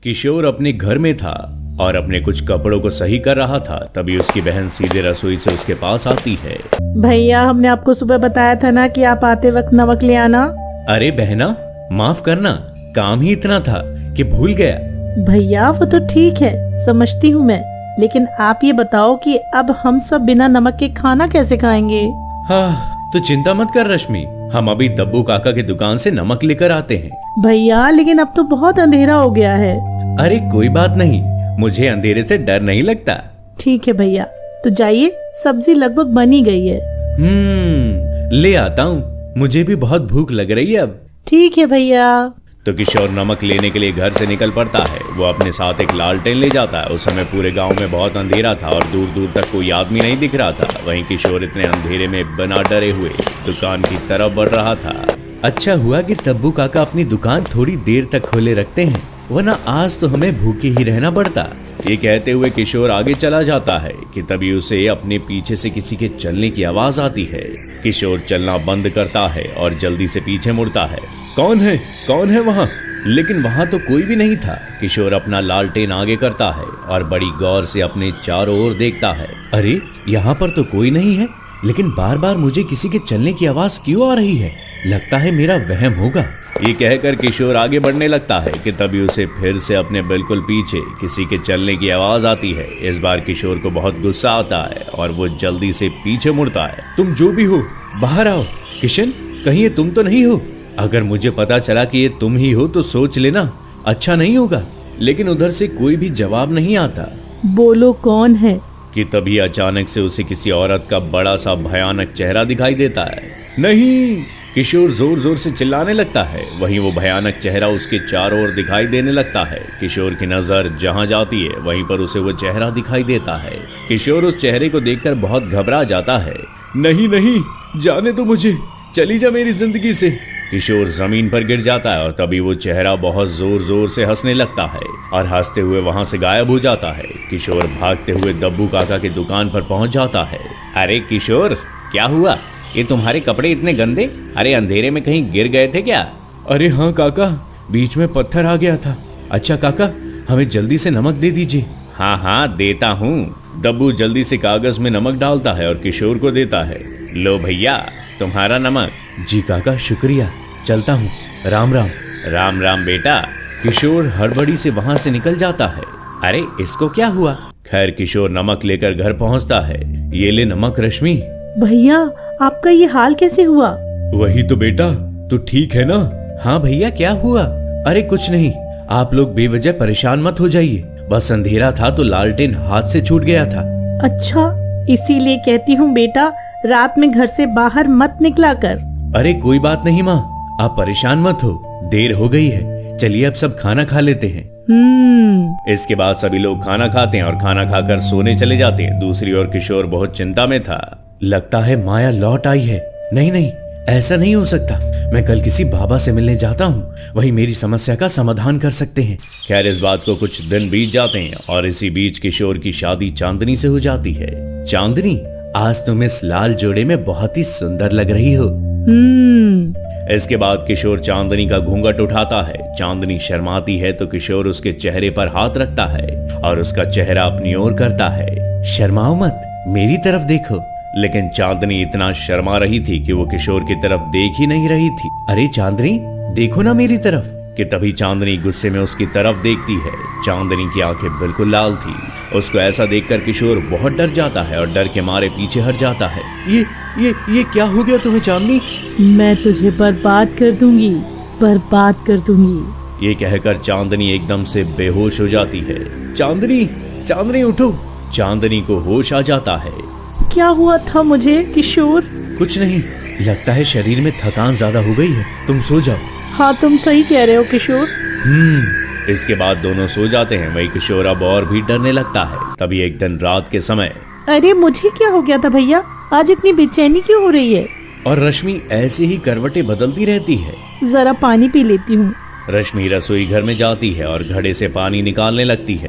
किशोर अपने घर में था और अपने कुछ कपड़ों को सही कर रहा था। तभी उसकी बहन सीधे रसोई से उसके पास आती है। भैया, हमने आपको सुबह बताया था ना कि आप आते वक्त नमक ले आना। अरे बहना, माफ करना, काम ही इतना था कि भूल गया। भैया वो तो ठीक है, समझती हूँ मैं, लेकिन आप ये बताओ कि अब हम सब बिना नमक के खाना कैसे खाएंगे? हाँ, तो चिंता मत कर रश्मि, हम अभी दब्बू काका की दुकान से नमक लेकर आते हैं। भैया लेकिन अब तो बहुत अंधेरा हो गया है। अरे कोई बात नहीं, मुझे अंधेरे से डर नहीं लगता। ठीक है भैया, तो जाइए, सब्जी लगभग बन ही गई है। ले आता हूँ, मुझे भी बहुत भूख लग रही है अब। ठीक है भैया। तो किशोर नमक लेने के लिए घर से निकल पड़ता है। वो अपने साथ एक लालटेन ले जाता है। उस समय पूरे गांव में बहुत अंधेरा था और दूर दूर तक कोई आदमी नहीं दिख रहा था। वहीं किशोर इतने अंधेरे में बिना डरे हुए दुकान की तरफ बढ़ रहा था। अच्छा हुआ कि दब्बू काका अपनी दुकान थोड़ी देर तक खोले रखते हैं, वरना आज तो हमें भूखे ही रहना पड़ता। ये कहते हुए किशोर आगे चला जाता है कि तभी उसे अपने पीछे से किसी के चलने की आवाज आती है। किशोर चलना बंद करता है और जल्दी से पीछे मुड़ता है। कौन है, कौन है वहाँ? लेकिन वहाँ तो कोई भी नहीं था। किशोर अपना लालटेन आगे करता है और बड़ी गौर से अपने चारों ओर देखता है। अरे यहाँ पर तो कोई नहीं है, लेकिन बार बार मुझे किसी के चलने की आवाज क्यों आ रही है? लगता है मेरा वहम होगा। ये कहकर किशोर आगे बढ़ने लगता है कि तभी उसे फिर से अपने बिल्कुल पीछे किसी के चलने की आवाज आती है। इस बार किशोर को बहुत गुस्सा आता है और वो जल्दी से पीछे मुड़ता है। तुम जो भी हो, बाहर आओ। किशन, कहीं ये तुम तो नहीं हो? अगर मुझे पता चला कि ये तुम ही हो तो सोच लेना, अच्छा नहीं होगा। लेकिन उधर से कोई भी जवाब नहीं आता। बोलो कौन है? कि तभी अचानक से उसे किसी औरत का बड़ा सा भयानक चेहरा दिखाई देता है। नहीं! किशोर जोर जोर से चिल्लाने लगता है। वहीं वो भयानक चेहरा उसके चारों ओर दिखाई देने लगता है। किशोर की नजर जहां जाती है वहीं पर उसे वो चेहरा दिखाई देता है। किशोर उस चेहरे को देखकर बहुत घबरा जाता है। नहीं नहीं, जाने दो मुझे, चली जा मेरी जिंदगी से। किशोर जमीन पर गिर जाता है और तभी वो चेहरा बहुत जोर जोर से हंसने लगता है और हंसते हुए वहां से गायब हो जाता है। किशोर भागते हुए दब्बू काका की दुकान पर पहुंच जाता है। अरे किशोर, क्या हुआ? ये तुम्हारे कपड़े इतने गंदे? अरे अंधेरे में कहीं गिर गए थे क्या? अरे हाँ काका, बीच में पत्थर आ गया था। अच्छा काका, हमें जल्दी से नमक दे दीजिए। हाँ हाँ, देता हूँ। दब्बू जल्दी से कागज में नमक डालता है और किशोर को देता है। लो भैया, तुम्हारा नमक। जी काका, शुक्रिया, चलता हूँ। राम राम। राम राम बेटा। किशोर हड़बड़ी से वहां से निकल जाता है। अरे इसको क्या हुआ? खैर किशोर नमक लेकर घर पहुंचता है। ये ले नमक रश्मि। भैया, आपका ये हाल कैसे हुआ? वही तो बेटा, तू ठीक है ना? हाँ भैया, क्या हुआ? अरे कुछ नहीं, आप लोग बेवजह परेशान मत हो जाइए। बस अंधेरा था तो लालटेन हाथ से छूट गया था। अच्छा, इसीलिए कहती हूँ बेटा, रात में घर से बाहर मत निकला कर। अरे कोई बात नहीं माँ, आप परेशान मत हो। देर हो गई है, चलिए अब सब खाना खा लेते हैं। इसके बाद सभी लोग खाना खाते हैं और खाना खाकर सोने चले जाते हैं। दूसरी ओर किशोर बहुत चिंता में था। लगता है माया लौट आई है। नहीं नहीं, ऐसा नहीं हो सकता। मैं कल किसी बाबा से मिलने जाता हूँ, वही मेरी समस्या का समाधान कर सकते हैं। खैर इस बात को कुछ दिन बीत जाते हैं और इसी बीच किशोर की शादी चांदनी से हो जाती है। चांदनी, आज तुम इस लाल जोड़े में बहुत ही सुंदर लग रही हो। इसके बाद किशोर चांदनी का घूंघट उठाता है। चांदनी शर्माती है तो किशोर उसके चेहरे पर हाथ रखता है और उसका चेहरा अपनी ओर करता है। शर्माओ मत, मेरी तरफ देखो। लेकिन चांदनी इतना शर्मा रही थी कि वो किशोर की तरफ देख ही नहीं रही थी। अरे चांदनी, देखो ना मेरी तरफ। कि तभी चांदनी गुस्से में उसकी तरफ देखती है। चांदनी की आंखें बिल्कुल लाल थी। उसको ऐसा देखकर किशोर बहुत डर जाता है और डर के मारे पीछे हट जाता है। ये क्या हो गया तुम्हें चांदनी? मैं तुझे बर्बाद कर दूंगी, बर्बाद कर दूंगी। ये कहकर चांदनी एकदम से बेहोश हो जाती है। चांदनी, चांदनी उठो। चांदनी को होश आ जाता है। क्या हुआ था मुझे किशोर? कुछ नहीं, लगता है शरीर में थकान ज्यादा हो गई है, तुम सो जाओ। हाँ तुम सही कह रहे हो किशोर। इसके बाद दोनों सो जाते हैं। वही किशोर अब और भी डरने लगता है। तभी एक दिन रात के समय, अरे मुझे क्या हो गया था भैया? आज इतनी बेचैनी क्यों हो रही है? और रश्मि ऐसे ही करवटें बदलती रहती है। जरा पानी पी लेती हूँ। रश्मि रसोई घर में जाती है और घड़े से पानी निकालने लगती है।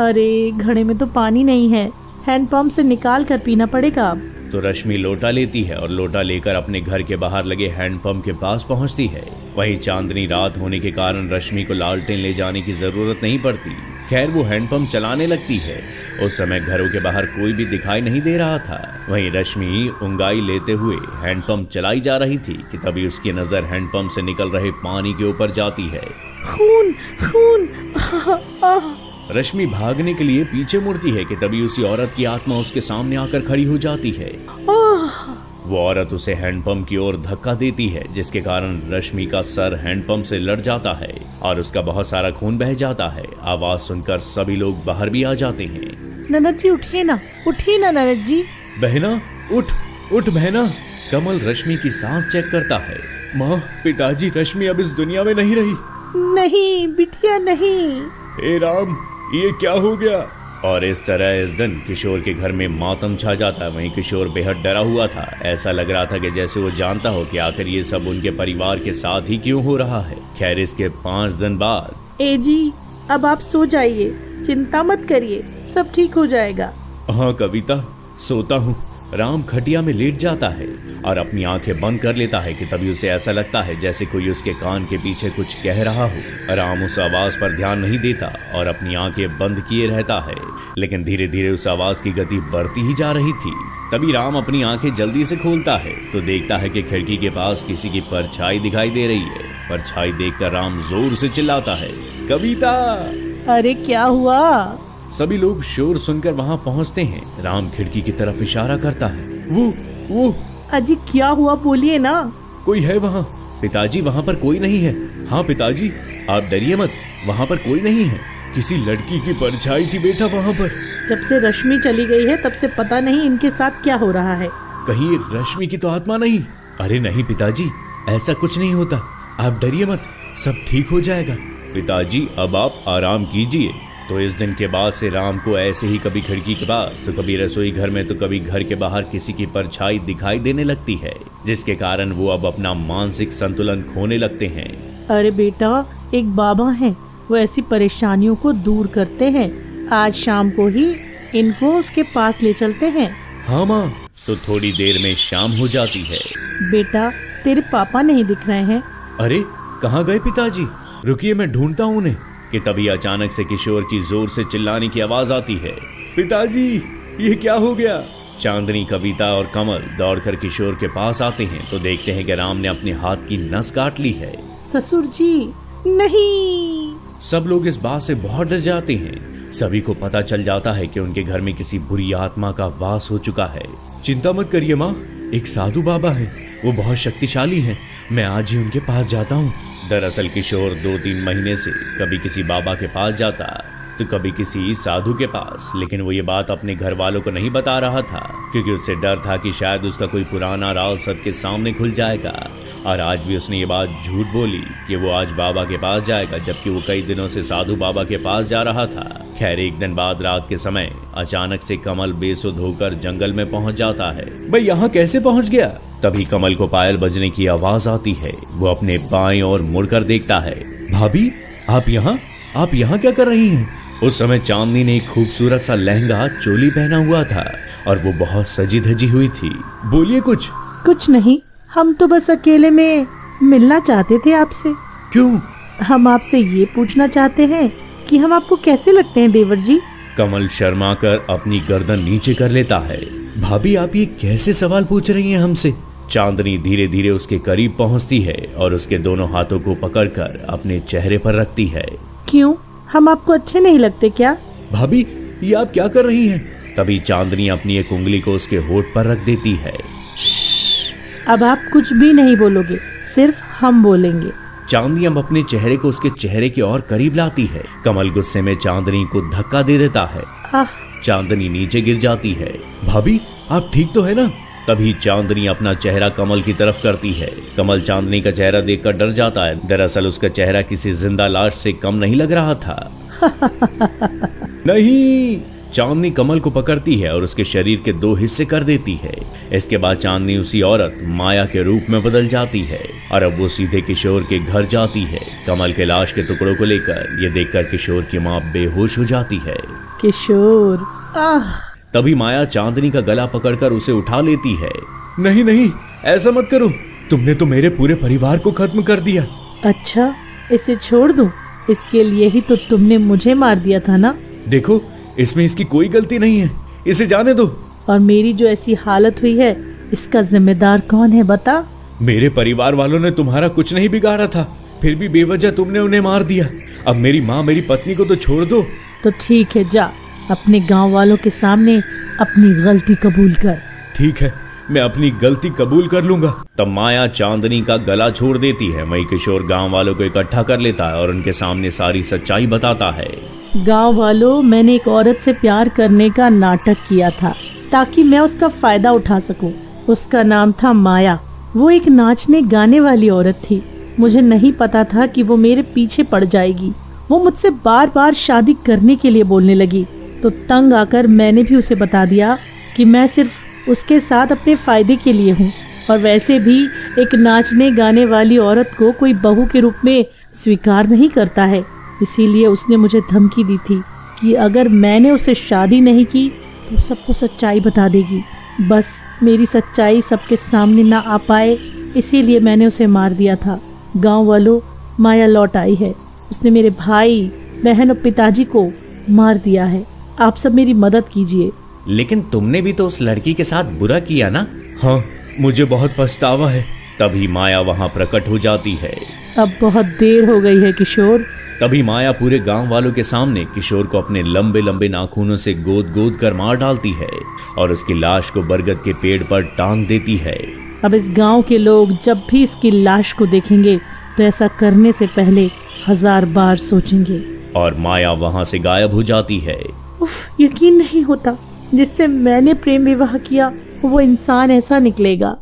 अरे घड़े में तो पानी नहीं है, हैंडपंप से निकाल कर पीना पड़ेगा अब। तो रश्मि लोटा लेती है और लोटा लेकर अपने घर के बाहर लगे हैंडपंप के पास पहुंचती है। वहीं चांदनी रात होने के कारण रश्मि को लालटेन ले जाने की जरूरत नहीं पड़ती। खैर वो हैंडपंप चलाने लगती है। उस समय घरों के बाहर कोई भी दिखाई नहीं दे रहा था। वहीं रश्मि उंगाई लेते हुए हैंडपंप चलाई जा रही थी कि तभी उसकी नजर हैंडपंप से निकल रहे पानी के ऊपर जाती है। खून खून रश्मि भागने के लिए पीछे मुड़ती है कि तभी उसी औरत की आत्मा उसके सामने आकर खड़ी हो जाती है। वो औरत उसे हैंडपंप की ओर धक्का देती है, जिसके कारण रश्मि का सर हैंडपंप से लड़ जाता है और उसका बहुत सारा खून बह जाता है। आवाज सुनकर सभी लोग बाहर भी आ जाते हैं। ननद जी उठिए ना ननद जी। बहना उठ उठ बहना। कमल रश्मि की सांस चेक करता है। माँ, पिताजी, रश्मि अब इस दुनिया में नहीं रही। नहीं बिटिया नहीं। हे राम, ये क्या हो गया। और इस तरह इस दिन किशोर के घर में मातम छा जाता है। वहीं किशोर बेहद डरा हुआ था। ऐसा लग रहा था कि जैसे वो जानता हो कि आखिर ये सब उनके परिवार के साथ ही क्यों हो रहा है। खैर इसके 5 दिन बाद। ए जी, अब आप सो जाइए, चिंता मत करिए, सब ठीक हो जाएगा। हाँ कविता, सोता हूँ। राम खटिया में लेट जाता है और अपनी आंखें बंद कर लेता है कि तभी उसे ऐसा लगता है जैसे कोई उसके कान के पीछे कुछ कह रहा हो। राम उस आवाज पर ध्यान नहीं देता और अपनी आंखें बंद किए रहता है, लेकिन धीरे धीरे उस आवाज की गति बढ़ती ही जा रही थी। तभी राम अपनी आंखें जल्दी से खोलता है तो देखता है कि खिड़की के पास किसी की परछाई दिखाई दे रही है। परछाई देखकर राम जोर से चिल्लाता है, कविता। अरे क्या हुआ। सभी लोग शोर सुनकर वहां पहुंचते हैं। राम खिड़की की तरफ इशारा करता है। वो अजी क्या हुआ, बोलिए ना। कोई है वहां। पिताजी, वहां पर कोई नहीं है। हाँ पिताजी, आप डरिए मत, वहां पर कोई नहीं है। किसी लड़की की परछाई थी बेटा वहां पर। जब से रश्मि चली गई है तब से पता नहीं इनके साथ क्या हो रहा है। कहीं रश्मि की तो आत्मा नहीं। अरे नहीं पिताजी, ऐसा कुछ नहीं होता, आप डरिए मत, सब ठीक हो जाएगा। पिताजी अब आप आराम कीजिए। तो इस दिन के बाद से राम को ऐसे ही कभी खिड़की के पास तो कभी रसोई घर में तो कभी घर के बाहर किसी की परछाई दिखाई देने लगती है, जिसके कारण वो अब अपना मानसिक संतुलन खोने लगते हैं। अरे बेटा, एक बाबा हैं, वो ऐसी परेशानियों को दूर करते हैं। आज शाम को ही इनको उसके पास ले चलते हैं। हाँ माँ। तो थोड़ी देर में शाम हो जाती है। बेटा, तेरे पापा नहीं दिख रहे हैं। अरे कहाँ गए पिताजी, रुकिए मैं ढूंढता हूँ उन्हें। कि तभी अचानक से किशोर की जोर से चिल्लाने की आवाज आती है। पिताजी, ये क्या हो गया। चांदनी, कविता और कमल दौड़कर किशोर के पास आते हैं तो देखते हैं कि राम ने अपने हाथ की नस काट ली है। ससुर जी, नहीं। सब लोग इस बात से बहुत डर जाते हैं। सभी को पता चल जाता है कि उनके घर में किसी बुरी आत्मा का वास हो चुका है। चिंता मत करिए माँ, एक साधु बाबा है, वो बहुत शक्तिशाली हैं। मैं आज ही उनके पास जाता हूँ। दरअसल किशोर 2-3 महीने से कभी किसी बाबा के पास जाता तो कभी किसी साधु के पास, लेकिन वो ये बात अपने घर वालों को नहीं बता रहा था क्योंकि उससे डर था कि शायद उसका कोई पुराना राज सबके सामने खुल जाएगा। और आज भी उसने ये बात झूठ बोली कि वो आज बाबा के पास जाएगा, जबकि वो कई दिनों से साधु बाबा के पास जा रहा था। खैर एक दिन बाद रात के समय अचानक से कमल बेसुध होकर जंगल में पहुंच जाता है। भाई यहाँ कैसे पहुंच गया। तभी कमल को पायल बजने की आवाज आती है। वो अपने बाएं ओर मुड़कर देखता है। भाभी, आप यहाँ क्या कर रही हैं। उस समय चांदनी ने एक खूबसूरत सा लहंगा चोली पहना हुआ था और वो बहुत सजी धजी हुई थी। बोलिए कुछ नहीं, हम तो बस अकेले में मिलना चाहते थे आपसे। क्यों। हम आपसे ये पूछना चाहते हैं कि हम आपको कैसे लगते हैं देवर जी। कमल शर्मा कर अपनी गर्दन नीचे कर लेता है। भाभी, आप ये कैसे सवाल पूछ रही हैं हमसे। चांदनी धीरे धीरे उसके करीब पहुंचती है और उसके दोनों हाथों को पकड़कर अपने चेहरे पर रखती है। क्यों, हम आपको अच्छे नहीं लगते क्या। भाभी, ये आप क्या कर रही हैं। तभी चांदनी अपनी एक उंगली को उसके होठ पर रख देती है। अब आप कुछ भी नहीं बोलोगे, सिर्फ हम बोलेंगे। चांदनी अब अपने चेहरे को उसके चेहरे के और करीब लाती है। कमल गुस्से में चांदनी को धक्का दे देता है। चांदनी नीचे गिर जाती है। भाभी, आप ठीक तो है ना। तभी चांदनी अपना चेहरा कमल की तरफ करती है। कमल चांदनी का चेहरा देखकर डर जाता है। दरअसल उसका चेहरा किसी जिंदा लाश से कम नहीं लग रहा था। नहीं। चांदनी कमल को पकड़ती है और उसके शरीर के 2 हिस्से कर देती है। इसके बाद चांदनी उसी औरत माया के रूप में बदल जाती है और अब वो सीधे किशोर के घर जाती है कमल के लाश के टुकड़ों को लेकर। ये देखकर किशोर की माँ बेहोश हो जाती है। किशोर, तभी माया चांदनी का गला पकड़कर उसे उठा लेती है। नहीं नहीं, ऐसा मत करो, तुमने तो मेरे पूरे परिवार को खत्म कर दिया। अच्छा, इसे छोड़ दूं? इसके लिए ही तो तुमने मुझे मार दिया था ना। देखो, इसमें इसकी कोई गलती नहीं है, इसे जाने दो। और मेरी जो ऐसी हालत हुई है, इसका जिम्मेदार कौन है बता? मेरे परिवार वालों ने तुम्हारा कुछ नहीं बिगाड़ा था, फिर भी बेवजह तुमने उन्हें मार दिया। अब मेरी माँ, मेरी पत्नी को तो छोड़ दो। तो ठीक है, जा अपने गांव वालों के सामने अपनी गलती कबूल कर। ठीक है, मैं अपनी गलती कबूल कर लूंगा। तब माया चांदनी का गला छोड़ देती है। वहीं किशोर गांव वालों को इकट्ठा कर लेता है और उनके सामने सारी सच्चाई बताता है। गांव वालों, मैंने एक औरत से प्यार करने का नाटक किया था ताकि मैं उसका फायदा उठा सकूं। उसका नाम था माया। वो एक नाचने गाने वाली औरत थी। मुझे नहीं पता था कि वो मेरे पीछे पड़ जाएगी। वो मुझसे बार बार शादी करने के लिए बोलने लगी, तो तंग आकर मैंने भी उसे बता दिया कि मैं सिर्फ उसके साथ अपने फायदे के लिए हूँ। और वैसे भी एक नाचने गाने वाली औरत को कोई बहू के रूप में स्वीकार नहीं करता है। इसीलिए उसने मुझे धमकी दी थी कि अगर मैंने उसे शादी नहीं की तो सबको सच्चाई बता देगी। बस मेरी सच्चाई सबके सामने ना आ पाए, इसीलिए मैंने उसे मार दिया था। गांव वालों, माया लौट आई है। उसने मेरे भाई, बहन और पिताजी को मार दिया है। आप सब मेरी मदद कीजिए। लेकिन तुमने भी तो उस लड़की के साथ बुरा किया ना? हाँ, मुझे बहुत पछतावा है। तभी माया वहाँ प्रकट हो जाती है। अब बहुत देर हो गई है किशोर। तभी माया पूरे गांव वालों के सामने किशोर को अपने लंबे लंबे नाखूनों से गोद गोद कर मार डालती है और उसकी लाश को बरगद के पेड़ पर टांग देती है। अब इस गांव के लोग जब भी इसकी लाश को देखेंगे तो ऐसा करने से पहले 1000 बार सोचेंगे। और माया वहां से गायब हो जाती है। उफ, यकीन नहीं होता, जिससे मैंने प्रेम विवाह किया वो इंसान ऐसा निकलेगा।